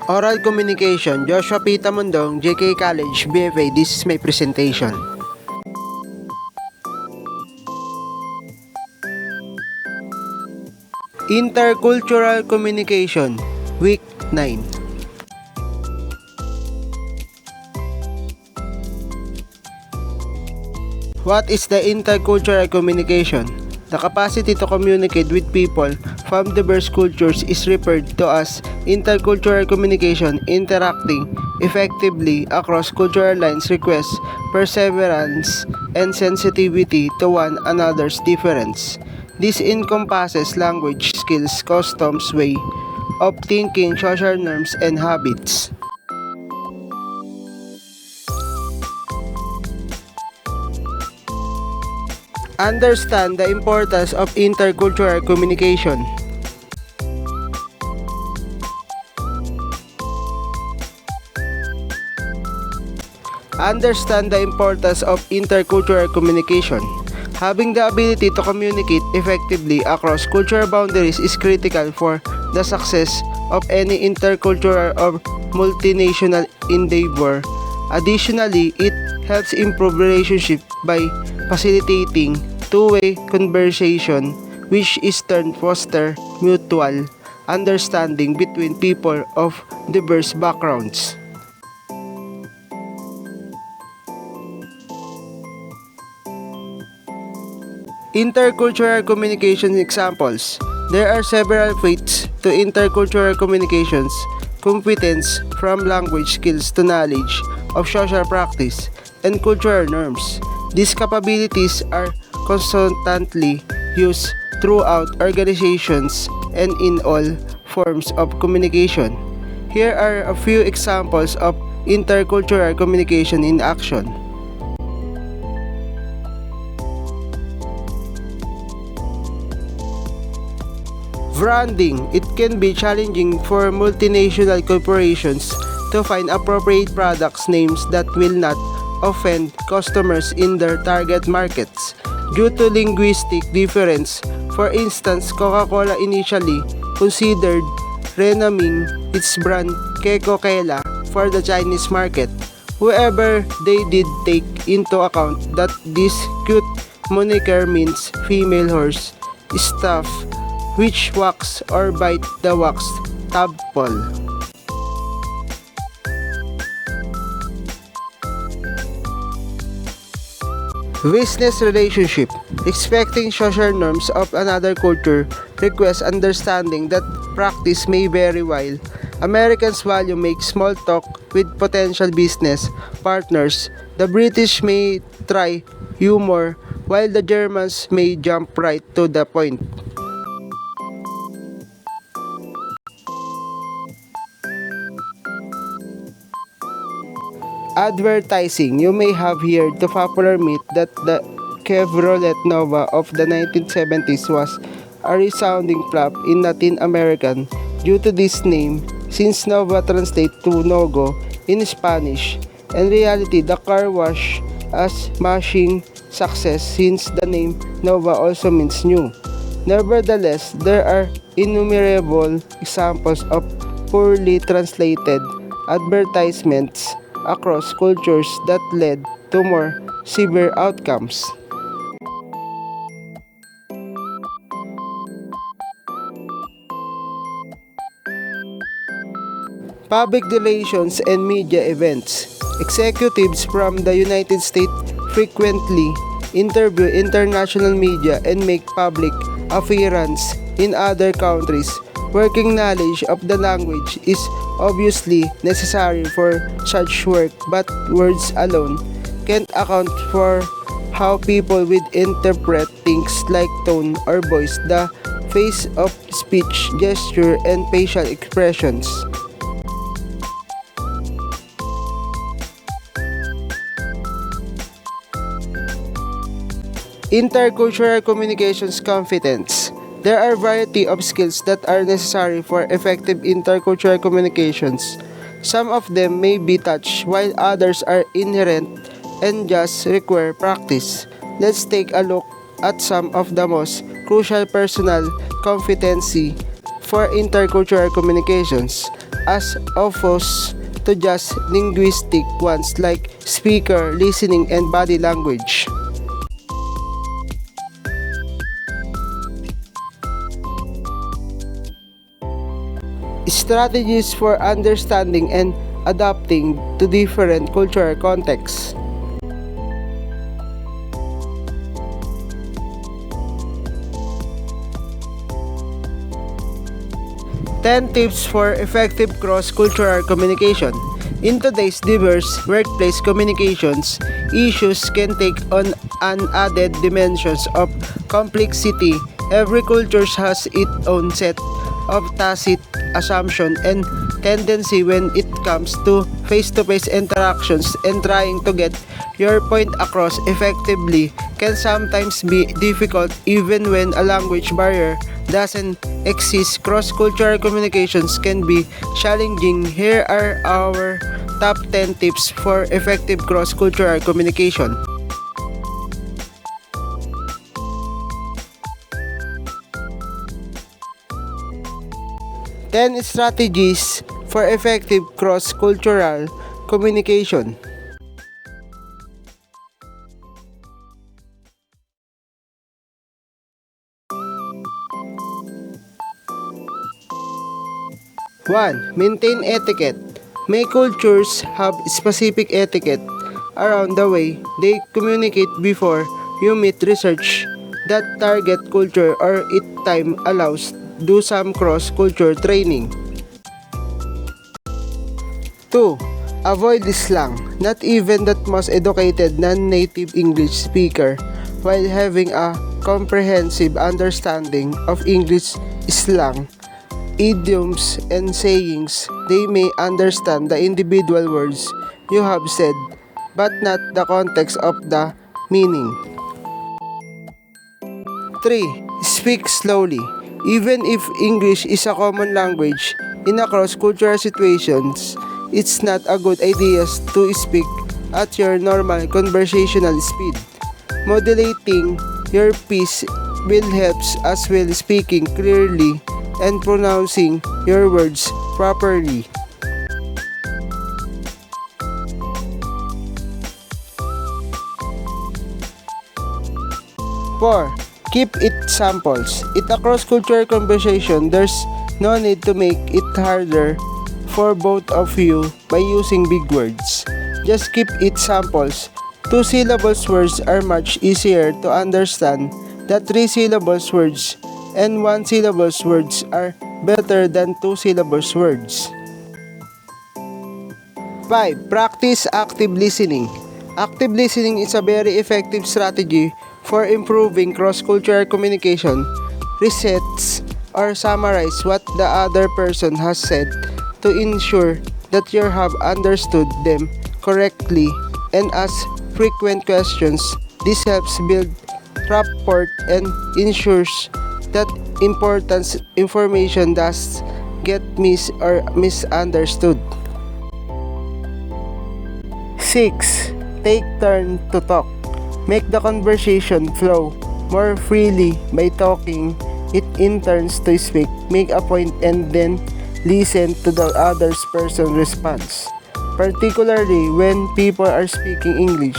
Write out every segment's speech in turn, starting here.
Oral Communication, Joshua P. Tamundong, JK College, BFA. This is my presentation. Intercultural Communication, Week 9. What is the intercultural communication? The capacity to communicate with people from diverse cultures is referred to as intercultural communication. Interacting effectively across cultural lines requires perseverance and sensitivity to one another's difference. This encompasses language, skills, customs, way of thinking, social norms, and habits. Understand the importance of intercultural communication. Understand the importance of intercultural communication. Having the ability to communicate effectively across cultural boundaries is critical for the success of any intercultural or multinational endeavor. Additionally, it helps improve relationships by facilitating two-way conversation, which is turn foster mutual understanding between people of diverse backgrounds. Intercultural communication examples. There are several ways to intercultural communications: competence from language skills to knowledge of social practice and cultural norms. These capabilities are constantly used throughout organizations and in all forms of communication. Here are a few examples of intercultural communication in action. Branding. It can be challenging for multinational corporations to find appropriate products names that will not offend customers in their target markets due to linguistic difference. For instance, Coca-Cola initially considered renaming its brand Keko-Kela for the Chinese market. However, they did take into account that this cute moniker means female horse stuff which wax or bite the wax tadpole. Business relationship. Expecting social norms of another culture requires understanding that practice may vary. While Americans value make small talk with potential business partners, the British may try humor while the Germans may jump right to the point. Advertising. You may have heard the popular myth that the Chevrolet Nova of the 1970s was a resounding flop in Latin America due to this name, since Nova translates to Nogo in Spanish. In reality, the car was a smashing success since the name Nova also means new. Nevertheless, there are innumerable examples of poorly translated advertisements across cultures that led to more severe outcomes. Public relations and media events. Executives from the United States frequently interview international media and make public appearances in other countries. Working knowledge of the language is obviously necessary for such work, but words alone can't account for how people would interpret things like tone or voice, the face of speech, gesture, and facial expressions. Intercultural communications competence. There are a variety of skills that are necessary for effective intercultural communications. Some of them may be touched, while others are inherent and just require practice. Let's take a look at some of the most crucial personal competency for intercultural communications. as opposed to just linguistic ones like speaker, listening, and body language. Strategies for understanding and adapting to different cultural contexts. 10 tips for effective cross-cultural communication. In today's diverse workplace communications, issues can take on an added dimensions of complexity. Every culture has its own set of tacit assumption and tendency when it comes to face-to-face interactions, and trying to get your point across effectively can sometimes be difficult even when a language barrier doesn't exist. Cross-cultural communications can be challenging. Here are our top 10 tips for effective cross-cultural communication. 10 strategies for effective cross-cultural communication. One, maintain etiquette. Many cultures have specific etiquette around the way they communicate before you meet. Research that target culture or it time allows do some cross-culture training. 2. Avoid slang. Not even that most educated non-native English speaker, while having a comprehensive understanding of English slang, idioms, and sayings, they may understand the individual words you have said, but not the context of the meaning. 3. Speak slowly. Even if English is a common language in a cross-cultural situations, it's not a good idea to speak at your normal conversational speed. Modulating your pace will help as well. Speaking clearly and pronouncing your words properly. 4. Keep it samples. In a cross-cultural conversation, there's no need to make it harder for both of you by using big words. Just keep it samples. 2 syllables words are much easier to understand than 3 syllables words, and 1 syllables words are better than 2 syllables words. 5. Practice active listening. Active listening is a very effective strategy for improving cross-cultural communication. Resets or summarize what the other person has said to ensure that you have understood them correctly, and ask frequent questions. This helps build rapport and ensures that important information does get missed or misunderstood. 6. Take turn to talk. Make the conversation flow more freely by talking it in turns to speak. Make a point and then listen to the other person's response. Particularly when people are speaking English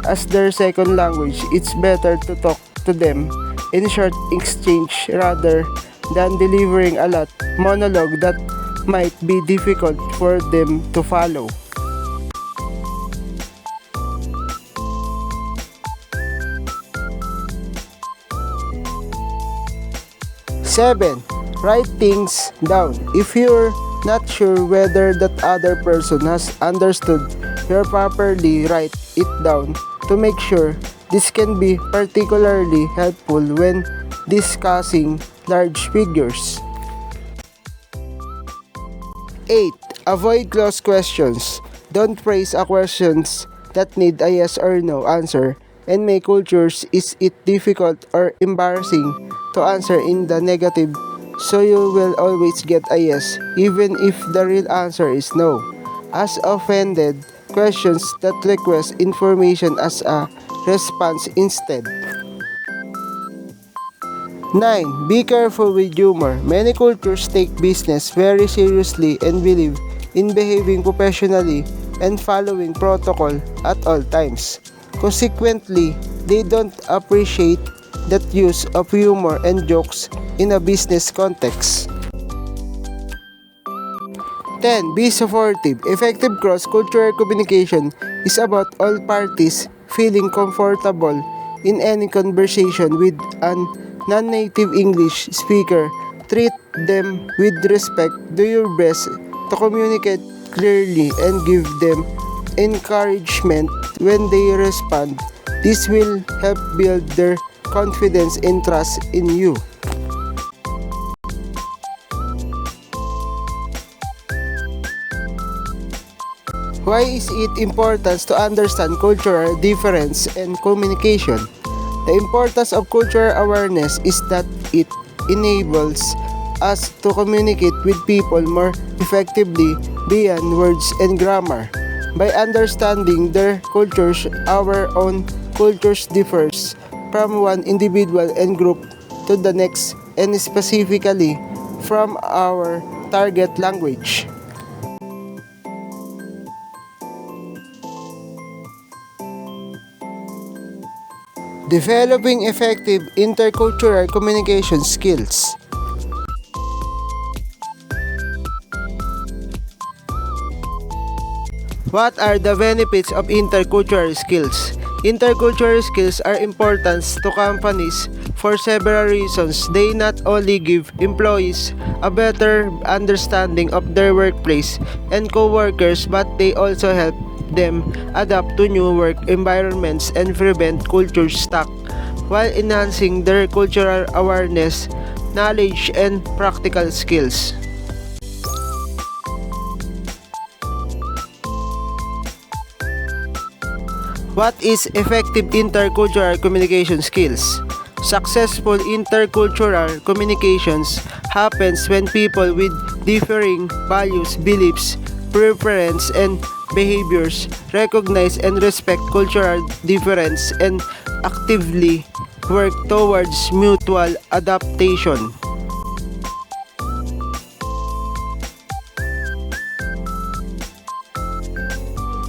as their second language, it's better to talk to them in short exchange rather than delivering a lot monologue that might be difficult for them to follow. 7. Write things down. If you're not sure whether that other person has understood you properly, write it down to make sure. This can be particularly helpful when discussing large figures. 8. Avoid closed questions. Don't phrase a questions that need a yes or no answer, and many cultures is it difficult or embarrassing to answer in the negative, so you will always get a yes even if the real answer is no. As offended questions that request information as a response instead. 9. Be careful with humor. Many cultures take business very seriously and believe in behaving professionally and following protocol at all times. Consequently, they don't appreciate that use of humor and jokes in a business context. 10. Be supportive. Effective cross-cultural communication is about all parties feeling comfortable in any conversation with a non-native English speaker. Treat them with respect. Do your best to communicate clearly and give them encouragement when they respond. This will help build their confidence and trust in you. Why is it important to understand cultural difference and communication? The importance of cultural awareness is that it enables us to communicate with people more effectively beyond words and grammar. By understanding their cultures, our own cultures differs from one individual and group to the next, and specifically from our target language. Developing effective intercultural communication skills. What are the benefits of intercultural skills? Intercultural skills are important to companies for several reasons. They not only give employees a better understanding of their workplace and co-workers, but they also help them adapt to new work environments and prevent culture shock while enhancing their cultural awareness, knowledge, and practical skills. What is effective intercultural communication skills? Successful intercultural communications happens when people with differing values, beliefs, preferences, and behaviors recognize and respect cultural difference and actively work towards mutual adaptation.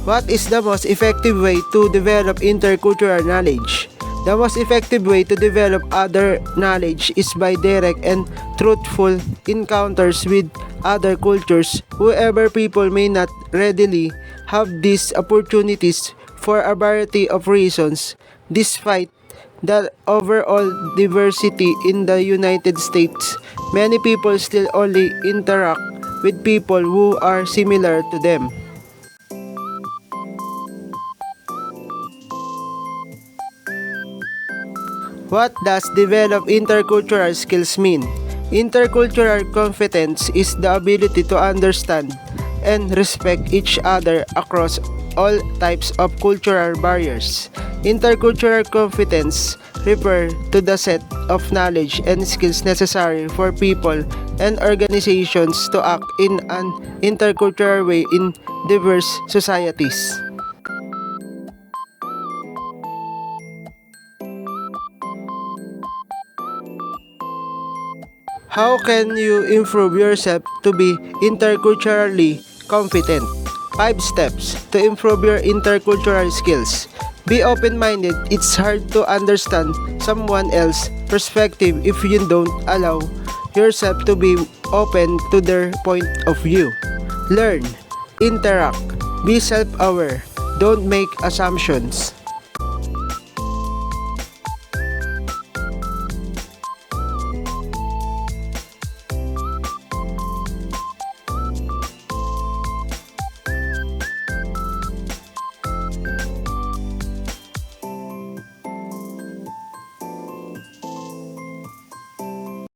What is the most effective way to develop intercultural knowledge? The most effective way to develop other knowledge is by direct and truthful encounters with other cultures. Whoever people may not readily have these opportunities for a variety of reasons. Despite the overall diversity in the United States, many people still only interact with people who are similar to them. What does develop intercultural skills mean? Intercultural competence is the ability to understand and respect each other across all types of cultural barriers. Intercultural competence refer to the set of knowledge and skills necessary for people and organizations to act in an intercultural way in diverse societies. How can you improve yourself to be interculturally competent? 5 steps to improve your intercultural skills. Be open-minded. It's hard to understand someone else's perspective if you don't allow yourself to be open to their point of view. Learn, interact, be self-aware. Don't make assumptions.